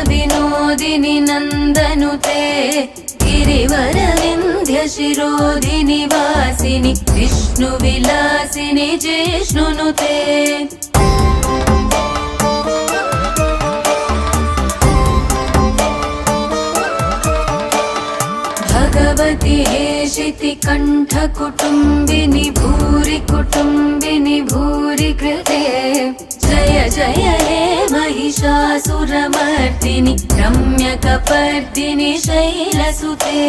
विनोदिनि नन्दनुते गिरिवरविन्ध्य शिरोधिनि वासिनि विष्णुविलासिनि जिष्णुनुते भगवति हेशिति कण्ठकुटुम्बिनि भूरि कुटुम्बिनि भूरि कृते जय जय हे महिषासुरमर्दिनि रम्यकपर्दिनि शैलसुते।